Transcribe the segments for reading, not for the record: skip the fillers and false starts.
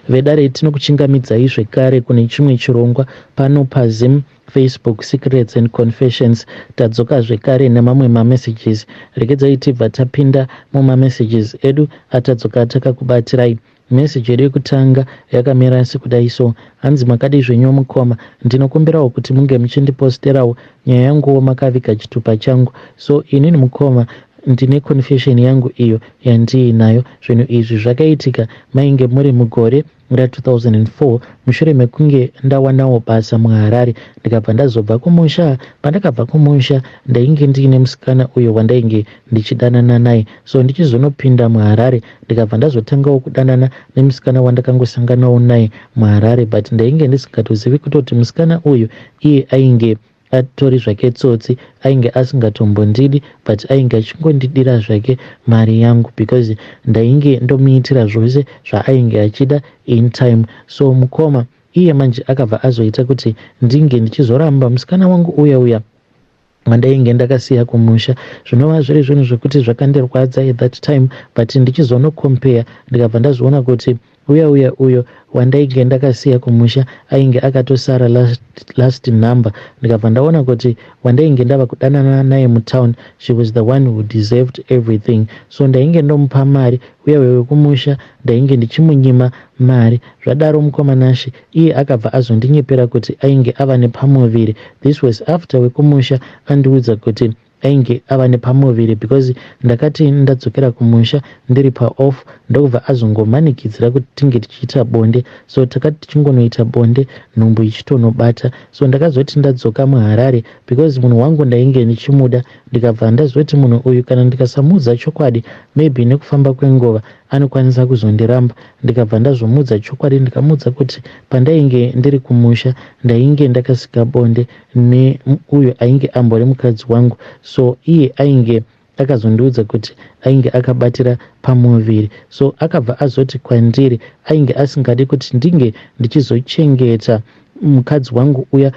vedare tinokuchingamidzai zvekare kune chimwe chirongwa pano paZim Facebook Secrets and Confessions. Tadzoka zvekare nemamwe mamessages. Regedzai tibva tapinda mumamessages edu atadzoka takakubatirai. Message yedu yekutanga yakamira sekudai so: hanzi makadi zvenyu mukoma, ndinokumbirawo kuti munge muchindiposterawo nyaya yanguwo makaviga chitupa changu. So inini mukoma ndine confession yangu iyo yandiinayo. Zvinhu izvi zvakaitika mainge muri mugore ra2004 mushure mekunge ndawanawo basa muHarare ndikabva ndazobva kumusha. Pandakabva kumusha ndainge ndiine musikana uyo wandainge ndichidanana naye. So ndichizonopinda muHarare ndikabva ndazotangawo kudanana nemusikana wandakangosanganawo naye muHarare, but ndainge ndisingatozivi kutoti musikana uyu iye ainge atori zvake tsotsi, ainge asingatombondidi but ainge achingondidira zvake mari yangu because ndainge ndomuitira zvose zvaainge achida in time. So mukoma iye manje akabva azoita kuti ndinge ndichizoramba musikana wangu uya mandainge ndakasiya kumusha. Zvinova zviri zvinhu zvekuti zvakandirwadza at that time, but ndichizonocompare ndikabva ndazoona kuti uyo wandainge ndakasiya kumusha ainge akatosara last number. Ndikabva ndaona kuti wandainge ndava kudanana naye mutown, she was the one who deserved everything. So ndainge ndomupa mari, uye wekumusha ndainge ndichimunyima mari. Zvadaro mukoma Nashi iye akabva azondinyepera kuti ainge ava nepamuviri. This was after wekumusha andiudza kuti ainge ava nepamuviri because ndakati ndadzokera kumusha ndiri paoff ndokubva azongomanikidzira kuti tinge tichiita bonde. So takati tichingonoita bonde nhumbu ichitonobata. So ndakazoti ndadzoka muHarare because munhu wangu ndainge ndichimuda, ndikabva ndazoti munhu uyu kana ndikasamudza chokwadi maybe nekufamba kwenguva anokwanisa kuzondiramba. Ndikabva ndazomudza chokwadi ndikamudza kuti pandainge ndiri kumusha ndainge ndakasika bonde neuyo ainge ambori mukadzi wangu. So iye ainge akazondiudza kuti ainge akabatira pamuviri. So akabva azoti kwandiri ainge asingadi kuti ndinge ndichizochengeta mukadzi wangu uya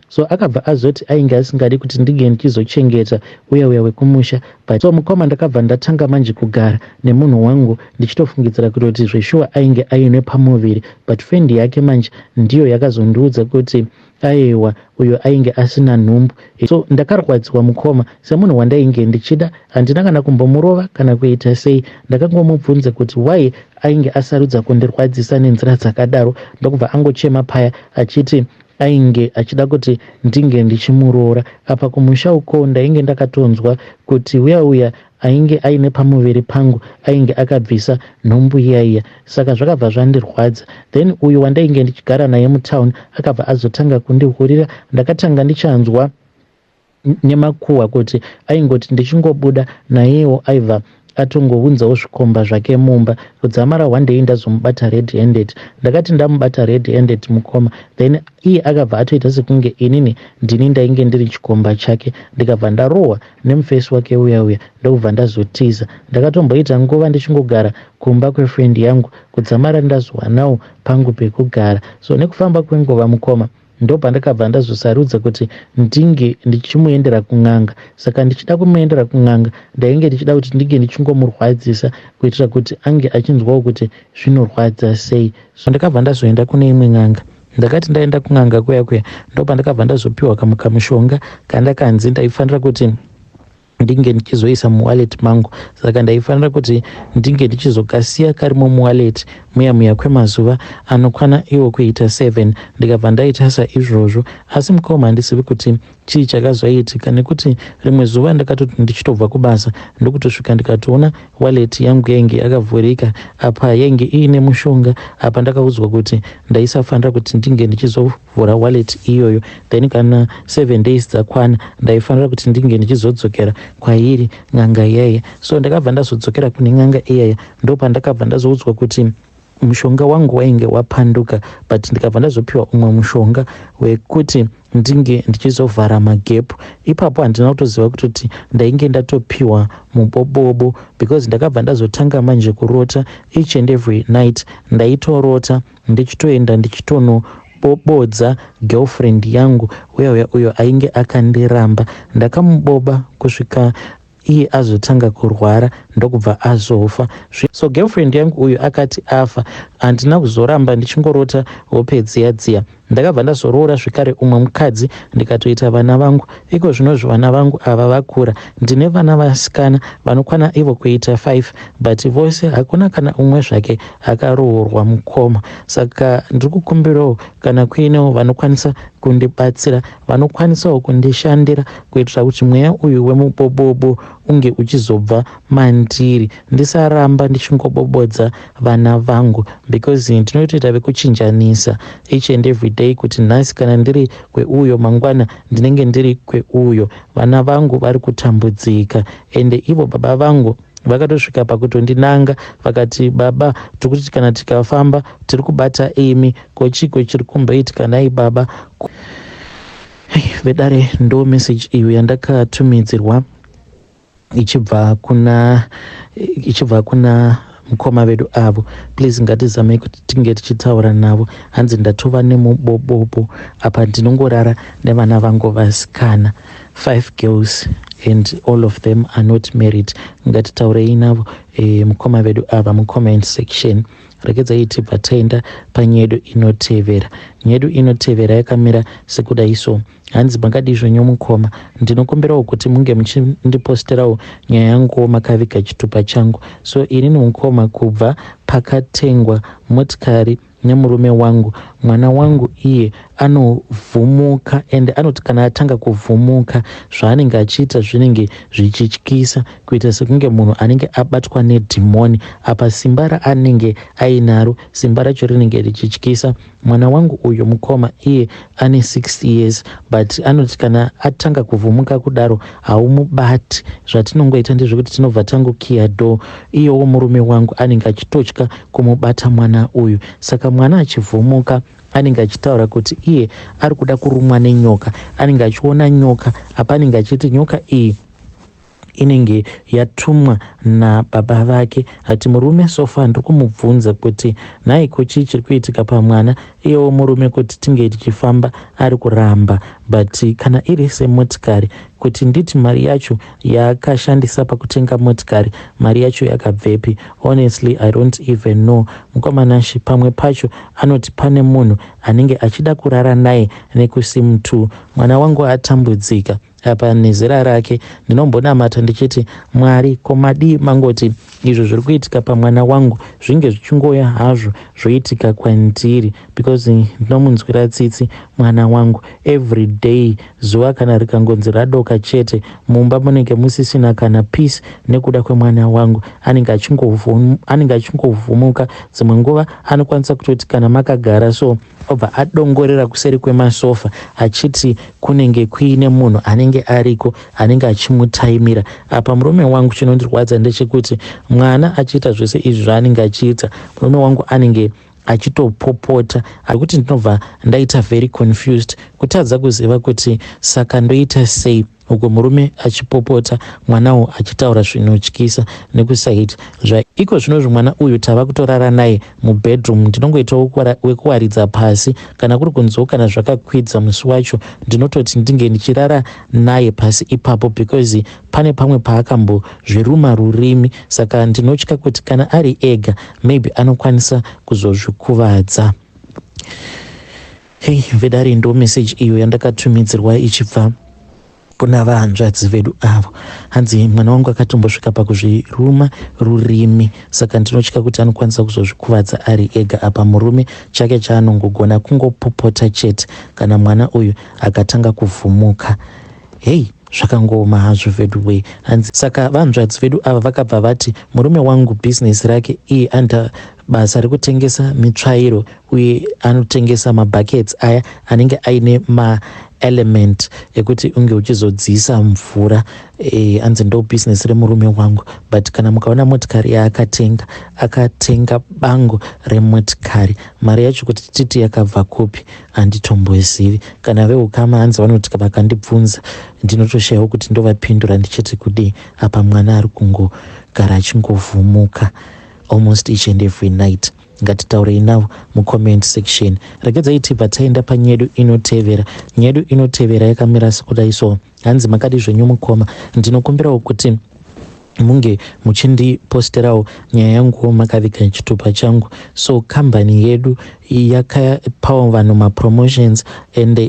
so akabva azoti ainge asingadi kuti ndinge ndichizochengeta uya wekumusha. But so mukoma ndakabva ndatanga manje kugara nemunhu wangu ndichitofungidzira kuti zveshuwa ainge aine pamuviri, but friend yake manje ndiyo yakazondiudza kuti aiwa uyo ainge asina nhumbu. So ndakarwadziwa mukoma semunhu wandainge ndichida, handina kana kumbomurova kana kuita sei. Ndakangomubvunza kuti why ainge asarudza kundirwadzisa nenzira dzakadaro, ndokubva angochema paya achiti ainge achida kuti ndinge ndichimuroora. Apa kumusha uko ndainge ndakatonzwa kuti uya ainge aine pamuviri pangu ainge akabvisa nhumbu iyaiya. Saka zvakabva zvandirwadza. Then uyu wandainge ndichigara naye mutown akabva azotanga kundihurira. Ndakatanga ndichanzwa nemakuhwa kuti aingoti ndichingobuda nayewo aibva atongounzawo zvikomba zvake mumba. Kudzamara one day ndazomubata red handed. Ndakati ndamubata red handed mukoma, then iye akabva atoita sekunge inini ndini ndainge ndiri chikomba chake. Ndikabva ndarohwa nemufesi wake uya ndokubva ndazotiza. Ndakatomboita nguva ndichingogara kumba kwefriend yangu, kudzamara ndazowanawo pangu pekugara. So nekufamba kwenguva mukoma ndopandakabva ndazosarudza kuti ndinge ndichimuendera kun'anga. Saka ndichida kumuendera kun'anga ndainge ndichida kuti ndinge ndichingomurwadzisa kuitira kuti ange achinzwawo kuti zvinorwadza sei. So ndakabva ndazoenda kune imwe n'anga. Ndakati ndaenda kun'anga kuya ndopandakabva ndazopiwa kamushonga kandakanzi ndaifanira kuti ndinge ndichizoisa muwallet mangu. Saka ndaifanira kuti ndinge ndichizokasiya karimo muwallet muya kwemazuva anokwana iwo kuita 7. Ndikabva ndaita saizvozvo, asi mukoma handisivi kuti chii chakazoitika, nekuti rimwe zuva ndakatoti ndichitobva kubasa ndokutosvika ndikatoona wallet yangu yainge yakavhurika. Apa yainge iine mushonga. Apa ndakaudzwa kuti ndaisafanira kuti ndinge ndichizovhura wallet iyoyo, then kana 7 days dzakwana ndaifanira kuti ndinge ndichizodzokera kwairi n'anga iyaya. So ndakabva ndazodzokera kune n'anga iyaya, ndopandakabva ndazoudzwa kuti mushonga wangu wainge wapanduka, but ndikabva ndazopiwa umwe mushonga wekuti ndinge ndichizovhara magepu. Ipapo handina kutoziva kuti ndainge ndatopiwa mubobobo, because ndakabva ndazotanga manje kurota each and every night. Ndaitorota ndichitoenda ndichitonobobodza girlfriend yangu uyo ainge akandiramba. Ndakamuboba kusvika iye azotanga kurwara ndokubva azofa. So girlfriend yangu uyu akati afa, handina kuzoramba ndichingorota hope dziya. Ndakabva ndazoroora zvekare umwe mukadzi ndikatoita vana vangu. Iko zvinozvo vana vangu ava vakura. Ndine vana vasikana vanokwana ivo kuita 5, but vose hakuna kana umwe zvake akaroorwa mukoma. Saka ndiri kukumbirawo kana kuinewo vanokwanisa kundibatsira, vanokwanisawo kundishandira kuitira kuti mweya uyu wemubobobo unge uchizobva mandiri, ndisaramba ndichingobobodza vana vangu, because ndinotoita vekuchinjanisa each and every day kuti nhasi kana ndiri kweuyo mangwana ndinenge ndiri kweuyo. Vana vangu vari kutambudzika, ende ivo baba vangu vakatosvika pakutondinanga vakati, baba, tikuti kana tikafamba tiri kubata imi, kochiko chiri kumboitika nai baba. Vedare ndo message iyo yandakatumidzirwa ichibva kuna mukoma vedu avo. Please ngatizamei kuti tinge tichitaura navo. Hanzi ndatova nemubobobo apa ndinongorara nevana vangu vasikana 5 girls and all of them are not married. Ngatitaurei navo mukoma vedu ava mucomment section. Rekedzai tibva taenda panyedu inotevera. Nyedu inotevera yakamira sekudai so. Hanzi makadizvo nyomukoma, ndinokumbirawo kuti munge muchindiposterawo nyaya yangu makaviga chitupa changu. So inini mukoma, kubva pakatengwa motikari nemurume wangu, mwana wangu iye anovhumuka, ende anoti kana atanga kuvhumuka zvaanenge achiita zvinenge zvichityisa, kuita sekunge munhu anenge abatwa nedhimoni. Apa simba raanenge ainaro, simba racho rinenge richityisa. Mwana wangu uyu mukoma iye ane 6 years, but anoti kana atanga kuvhumuka kudaro haumubati. Zvatinongoita ndezvekuti tinobva tangokiya do. Iyewo murume wangu anenge achitotya kumubata mwana uyu. Saka mwana achivhumuka anenge achitaura kuti iye ari kuda kurumwa nenyoka. Anenge achiona nyoka, apa anenge achiti nyoka iyi inenge yatumwa nababa vake. Ati murume sofa ndiri kumubvunza kuti nhai kochi chiri kuitika pamwana, iyewo murume kuti tinge tichifamba ari kuramba, but kana iri semotikari kuti nditi mari yacho yaakashandisa pakutenga motikari, mari yacho yakabvepi? Honestly I don't even know. Mukomanashi pamwe pacho anoti pane munhu anenge achida kurara naye nekusimtu. Mwana wangu atambudzika apa nezera rake. Ndinombonamata ndichiti, Mwari, komadi mangoti izvo zviri kuitika pamwana wangu zvinge zvichingoya hazvo zvoitika kwandiri, because ndinomunzwira tsitsi mwana wangu every day. Zuva kana rikangonzi radoka chete, mumba munenge musisina kana peace nekuda kwemwana wangu. Anenge achingovhumuka, dzimwe nguva anokwanisa kutoti kana makagara so obva adongorera kuseri kwemasofa achiti kunenge kuine munhu anenge ariko anenge achimutaimira. Apa murume wangu chinondirwadza ndechekuti mwana achiita zvese izvi zvaanenge achiita, murume wangu anenge achitopopota, akuti ndinobva ndaita very confused, kutadza kuziva kuti saka ndoita sei. Uko murume achipopota, mwanawo achitaura zvinotyisa nekusaita zvaiko. Zvinozvo mwana uyu tava kutorara naye mubedroom. Ndinongoitawo wekuwaridza pasi, kana kuri kunzwo kana zvakakwidza musi wacho ndinototi ndinge ndichirara naye pasi ipapo, because pane pamwe paakambozviruma rurimi. Saka ndinotya kuti kana ari ega maybe anokwanisa kuzozvikuvadza. Hey, vedari ndo message iyo yandakatumidzirwa ichibva kuna vahanzvadzi vedu avo. Hanzi mwana wangu akatombosvika pakuzviruma rurimi, saka ndinotya kuti anokwanisa kuzozvikuvadza ari ega. Apa murume chake chaanongogona kungopopota chete kana mwana uyu akatanga kuvhumuka. Hey, zvakangoma hazvo vedu wei. Hanzi saka vahanzvadzi vedu ava vakabva vati murume wangu business rake iye anda basa rekutengesa mitsvairo uye anotengesa mabuckets aya anenge aine element ekuti unge uchizodzisa mvura. Anzi ndo business remurume wangu. But kana mukaona motikari yaakatenga, akatenga bango remotikari, mari yacho kuti titi yakabva kupi handitombozivi. Kana veukama hanzi vanoti vakandibvunza ndinotoshayiwa kuti ndovapindura ndichiti kudii. Apa mwana ari kungogara achingovhumuka almost each and every night. Ngatitaurei navo mucomment section. Regedzai tibva taenda panyedu inotevera. Nyedu inotevera yakamira sekudai so. Hanzi makadi zvenyu mukoma, ndinokumbirawo kuti munge muchindiposterawo nyaya yangu makaviga chitupa changu. So kambani yedu yakapawo vanhu mapromotions, and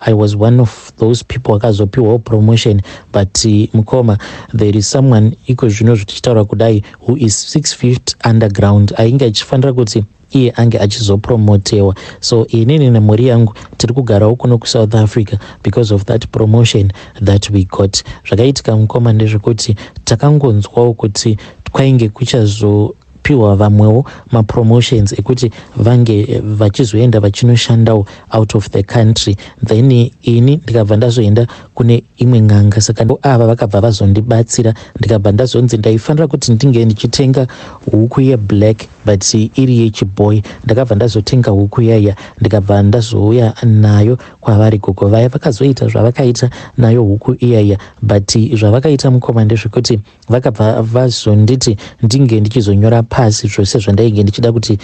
I was one of those people akazopiwawo promotion. But mukoma, there is someone iko zvino zvichitaura kudai who is 6 feet underground, ainge achifanira kuti iye ange achizopromotewa. So inini nemhuri yangu tiri kugarawo kuno kuSouth Africa because of that promotion that we got. Zvakaitika mukoma ndezvekuti takangonzwawo kuti kwainge kuchazopiwa vamwewo mapromotions ekuti vange vachizoenda vachinoshandawo out of the country. Then ini ndikabva ndazoenda kune imwe ng'anga, saka ava vakabva vazondibatsira. Ndikabva ndazonzi ndaifanira kuti ndinge ndichitenga huku yeblack but iri yechiboy. Ndakabva ndazotenga huku yaya, ndikabva ndazouya nayo kwavari gogo vaya. Vakazoita zvavakaita nayo huku iyaya, but zvavakaita mukoma ndezvekuti vakabva vazonditi ndinge ndichizonyora pasi zvose zvandainge ndichida kuti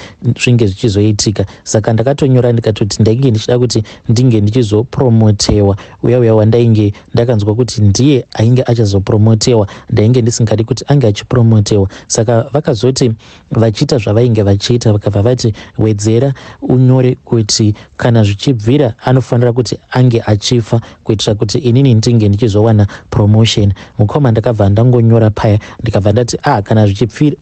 zvinge zvichizoitika. Saka ndakatonyora ndikatoti ndainge ndichida kuti ndinge ndichizopromotewa. Uya wandainge ndakanzwa kuti ndiye ainge achazopromotewa, ndainge ndisingadi kuti ange achipromotewa. Saka vakazoti vachiita zvavainge vachiita, vakabva vati wedzera unyore kuti kana zvichibvira anofanira kuti ange achifa kuitira kuti inini ndinge ndichizowana promotion. Mukoma ndakabva ndangonyora paya ndikabva ndati kana zvichibvira,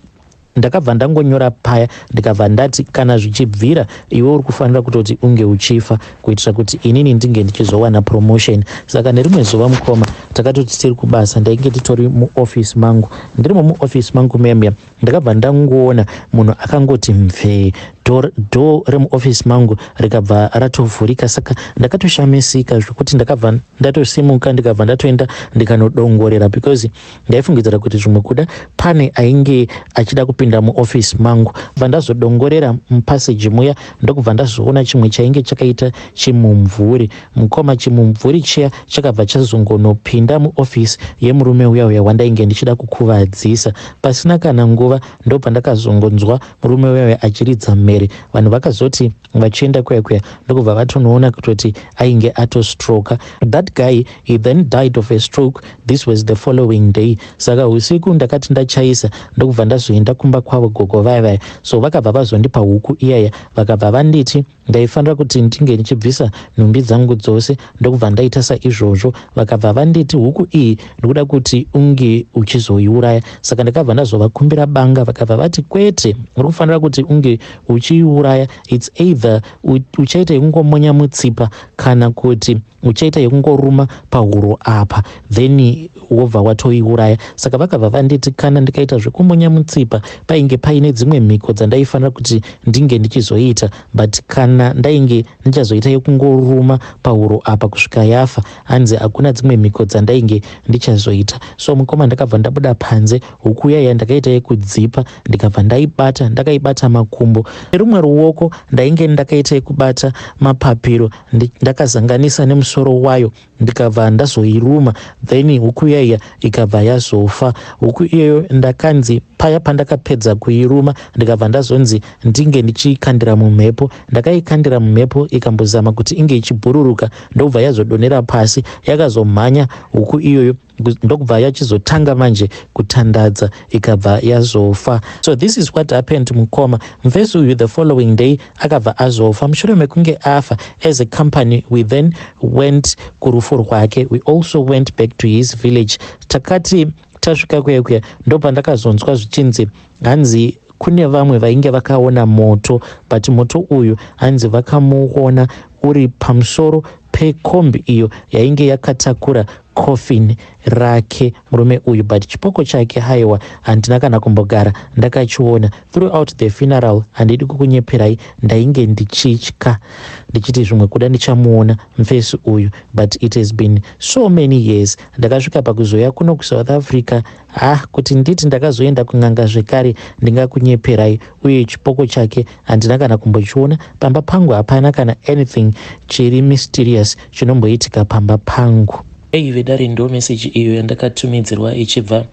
ndakabva ndangonyora paya ndikabva ndati kana zvichibvira iwe uri kufanira kutoti unge uchifa kuitira kuti inini ndinge ndichizowana promotion. Saka nerimwe zuva mukoma takatoti tiri kubasa, ndainge titori muoffice mangu, ndirimo muoffice mangu memya, ndakabva ndangoona munhu akangoti mvee, door remuoffice mangu rikabva ratovhurika. Saka ndakatoshamisika zvekuti ndakabva ndatosimuka ndikabva ndatoenda ndikanodongorera because ndaifungidzira kuti zvimwe kuda pane ainge achida kupinda muoffice mangu. Bva ndazodongorera mupaseji muya ndokubva ndazoona chimwe chainge chakaita chimumvuri. Mukoma chimumvuri chiya chakabva chazongonopinda muoffice yemurume uya wandainge ndichida kukuvadzisa. Pasina kana nguva ndobva ndakazongonzwa murume uya achiridza mhere. Vanhu vakazoti vachienda kuya ndokubva vatonoona kutoti ainge atostroka. That guy, he then died of a stroke. This was the following day. Saka usiku ndakati ndachaisa ndokubva ndazoenda kumba kwavo gogo vaya. So vakabva vazondipa huku iyaya, vakabva vanditi ndaifanira kuti ndinge ndichibvisa nhumbi dzangu dzose, ndokubva ndaita saizvozvo. Vakabva vanditi huku iyi ndikuda kuti unge uchizoiuraya. Saka ndakabva ndazovakumbira banga, vakabva vati kwete, uri kufanira kuti unge uchiiuraya. It's either uchaita yekungomonya mutsipa kana kuti uchaita yekungoruma pahuro apa, then wobva watoiuraya. Saka vakabva vanditi kana ndikaita zvekumonya mutsipa painge paine dzimwe mhiko dzandaifanira kuti ndinge ndichizoita, but kana ndainge ndichazoita yekungoruma pahuro apa kusvika yafa, hanzi hakuna dzimwe mhiko dzandainge ndichazoita. So mukoma ndakabva ndabuda panze, huku yaya ndakaita yekudzipa, ndikabva ndakaibata makumbo. Nerumwe ruoko ndainge ndakaita yekubata mapapiro, ndakazanganisa nemusoro wayo ndikabva ndazoiruma, then huku yaya ikabva yazofa. Huku iyoyo ndakanzi paya pandakapedza kuiruma ndikabva ndazonzi ndinge ndichikandira mumhepo. Ndakaikandira mumhepo ikambozama kuti inge ichibhururuka ndobva yazodonera pasi, yakazomhanya huku iyoyo ndokubva yachizotanga manje kutandadza ikabva yazofa. So this is what happened mukoma. Mvezi uyu the following day akabva azofa. Mushure mekunge afa, as a company we then went kurufu rwake. We also went back to his village. Takati tasvika kuya ndopa ndakazonzwa zvichinzi hanzi kune vamwe vainge vakaona moto, but moto uyu hanzi vakamuona uri pamusoro pekombi iyo yainge yakatakura coffin rake murume uyu, but chipoko chake haiwa handina kana kumbogara ndakachiona. Throughout the funeral handidi kukunyeperai ndainge ndichitya ndichiti zvimwe kuda ndichamuona mfesi uyu, but it has been so many years. Ndakasvika pakuzoya kuno kuSouth Africa, kuti nditi ndakazoenda kun'anga zvekare ndingakunyeperai, uye chipoko chake handina kana kumbochiona. Pamba pangu hapana kana anything chiri mysterious chinomboitika pamba pangu. Vedare ndo message iyo yandakatumidzirwa ichibva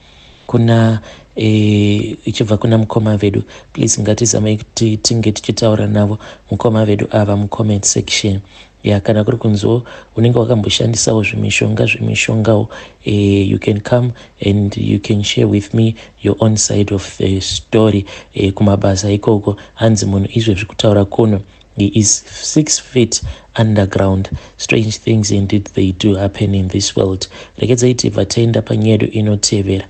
kuna mukoma vedu. Please ngatizame kuti tinge tichitaura navo mukoma vedu ava mucomment section. kana kuri kunzo unenge wakamboshandisawo zvimishongawo, you can come and you can share with me your own side of the story. Kumabasa ikoko hanzi munhu izvezvi kutaura kuno, he is 6 feet underground. Strange things indeed they do happen in this world. Rekedza iti vataenda panyedu inotevera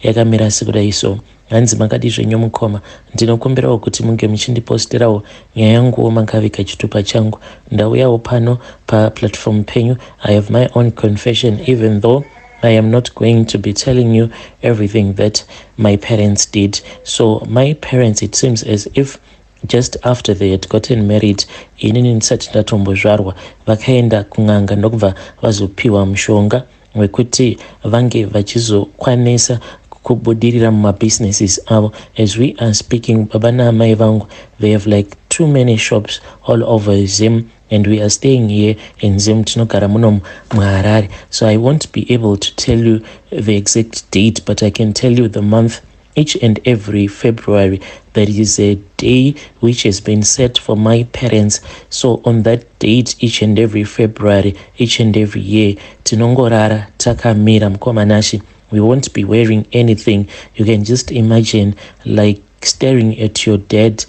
yakamira sekudai so. Hanzi makadi zvenyu mukoma, ndinokumbirawo kuti munge muchindiposterawo nyaya yanguwo makavika chitupa changu. Ndauyawo pano paplatform penyu. I have my own confession, even though I am not going to be telling you everything that my parents did. So my parents, it seems as if just after they had gotten married, inini ndisati ndatombozvarwa, vakaenda kun'anga ndokubva vazopiwa mushonga wekuti vange vachizokwanisa kubudirira mumabusinesses avo. As we are speaking, baba naamai vangu, they have like too many shops all over Zim, and we are staying here in Zim, tinogara muno muHarare. So I won't be able to tell you the exact date, but I can tell you the month. Each and every February, there is a day which has been set for my parents. So on that date, each and every February, each and every year, tinongorara takamira mkomanashi. We won't be wearing anything. You can just imagine like staring at your dad,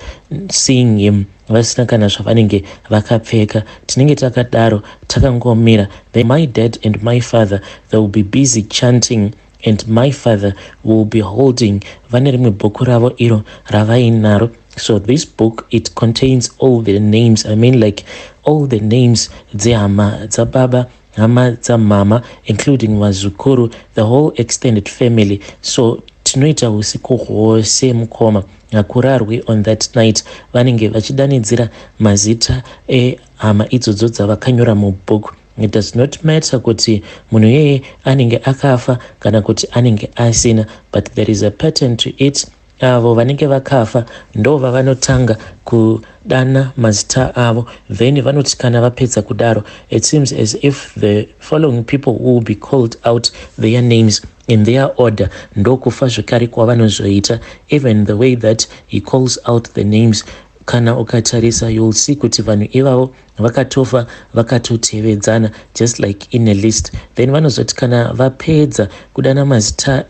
seeing him vasina kana zvavanenge vakapfeka. Tinenge takadaro takangomira. Then my dad and my father, they will be busy chanting, and my father will be holding vane rimwe bhuku ravo iro ravainaro. So this book, it contains all the names, I mean like all the names dzehama dzababa, hama dzamama, including vazukuru, the whole extended family. So tinoita usiku hwose mukoma hakurarwi. On that night vanenge vachidanidzira mazita ehama idzodzo dzavakanyora mubhuku. It does not matter kuti munhu yeye anenge akafa kana kuti anenge asina, but there is a pattern to it. Avo vanenge vakafa ndo vavanotanga kudana mazita avo, then vanoti kana vapedza kudaro, it seems as if the following people will be called out their names in their order. Ndo kufa zvekare kwavanozoita. Even the way that he calls out the names, kana ukatarisa, you'll see kuti vanhu ivavo vakatofa vakatotevedzana, just like in a list. Then vanozoti kana vapedza kudana mazita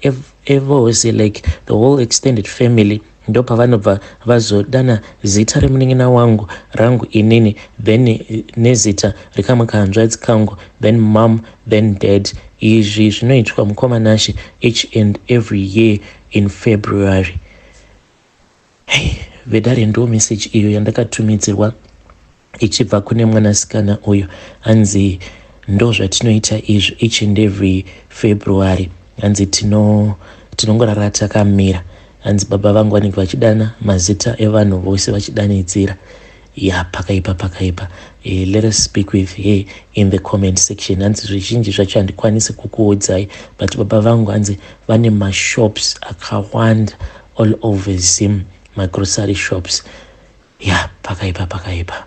evose, like the whole extended family, ndo pavanobva vazodana zita remunin'ina wangu, rangu inini, then nezita rekamukahanzvadzi kangu, then mom, then dad. Izvi zvinoitwa mukomanashi each and every year in February. Hey, vedare ndo message iyo yandakatumidzirwa ichibva kune mwanasikana uyo. Hanzi ndo zvatinoita izvi each and every February. Hanzi tinongorara takamira. Hanzi baba vangu vanenge vachidana mazita evanhu vose vachidanidzira. Pakaipa. Let us speak with her in the comment section. Hanzi zvizhinji zvacho handikwanisi kukuudzai, but baba vangu hanzi vane mashops akawanda all over Zim, my grocery shops. Pakaipa.